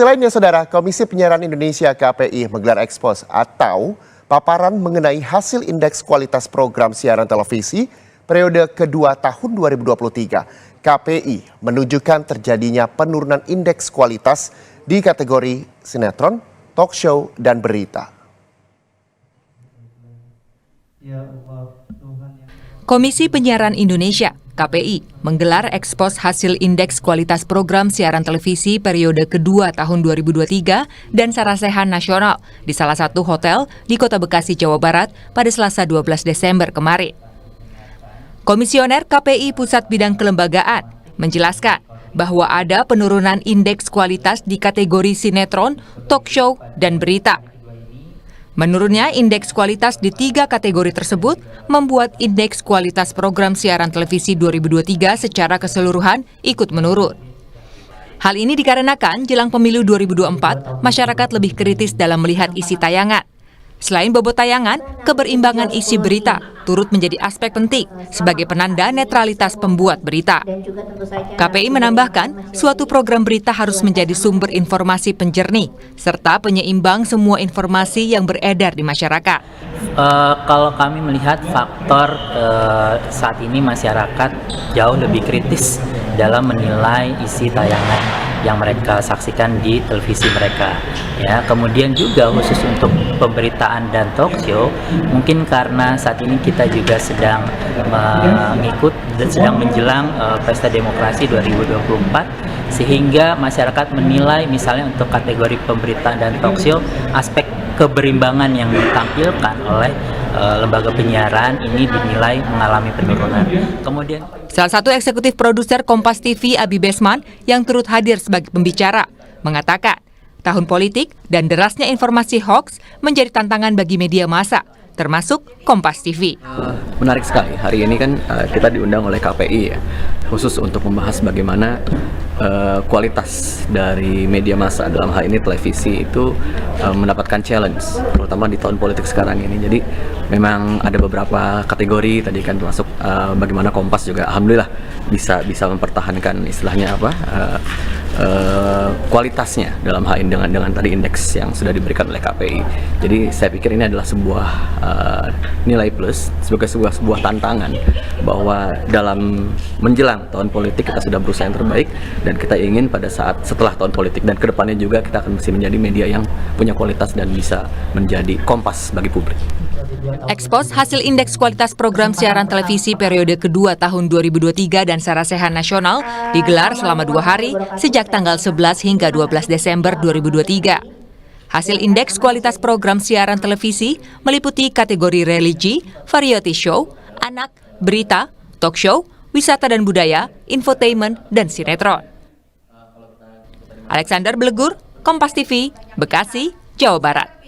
Informasi lainnya, Saudara, Komisi Penyiaran Indonesia KPI menggelar ekspos atau paparan mengenai hasil indeks kualitas program siaran televisi periode kedua tahun 2023. KPI menunjukkan terjadinya penurunan indeks kualitas di kategori sinetron, talk show, dan berita. Komisi Penyiaran Indonesia (KPI) menggelar ekspos hasil indeks kualitas program siaran televisi periode kedua tahun 2023 dan sarasehan nasional di salah satu hotel di Kota Bekasi, Jawa Barat pada Selasa 12 Desember kemarin. Komisioner KPI Pusat Bidang Kelembagaan menjelaskan bahwa ada penurunan indeks kualitas di kategori sinetron, talk show, dan berita. Menurunnya indeks kualitas di 3 kategori tersebut membuat indeks kualitas program siaran televisi 2023 secara keseluruhan ikut menurun. Hal ini dikarenakan jelang pemilu 2024, masyarakat lebih kritis dalam melihat isi tayangan. Selain bobot tayangan, keberimbangan isi berita turut menjadi aspek penting sebagai penanda netralitas pembuat berita. KPI menambahkan, suatu program berita harus menjadi sumber informasi penjernih, serta penyeimbang semua informasi yang beredar di masyarakat. Kalau kami melihat faktor saat ini masyarakat jauh lebih kritis dalam menilai isi tayangan yang mereka saksikan di televisi mereka. Ya, kemudian juga khusus untuk pemberitaan dan talk show, mungkin karena saat ini kita juga sedang sedang menjelang Pesta Demokrasi 2024, sehingga masyarakat menilai misalnya untuk kategori pemberitaan dan talk show, aspek keberimbangan yang ditampilkan oleh lembaga penyiaran ini dinilai mengalami penurunan. Kemudian salah satu eksekutif produser Kompas TV, Abi Besman, yang turut hadir sebagai pembicara, mengatakan tahun politik dan derasnya informasi hoax menjadi tantangan bagi media massa, termasuk Kompas TV. Menarik sekali, hari ini kan kita diundang oleh KPI ya, khusus untuk membahas bagaimana kualitas dari media massa dalam hal ini televisi itu mendapatkan challenge, terutama di tahun politik sekarang ini. Jadi memang ada beberapa kategori tadi kan, termasuk bagaimana Kompas juga alhamdulillah bisa mempertahankan istilahnya kualitasnya dalam hal ini dengan tadi indeks yang sudah diberikan oleh KPI. Jadi saya pikir ini adalah sebuah nilai plus, sebagai sebuah tantangan bahwa dalam menjelang tahun politik kita sudah berusaha yang terbaik, dan kita ingin pada saat setelah tahun politik dan kedepannya juga kita akan mesti menjadi media yang punya kualitas dan bisa menjadi kompas bagi publik. Ekspos hasil indeks kualitas program siaran televisi periode kedua tahun 2023 dan sarasehan nasional digelar selama 2 hari sejak tanggal 11 hingga 12 Desember 2023. Hasil indeks kualitas program siaran televisi meliputi kategori religi, variety show, anak, berita, talk show, wisata dan budaya, infotainment, dan sinetron. Alexander Blegur, Kompas TV, Bekasi, Jawa Barat.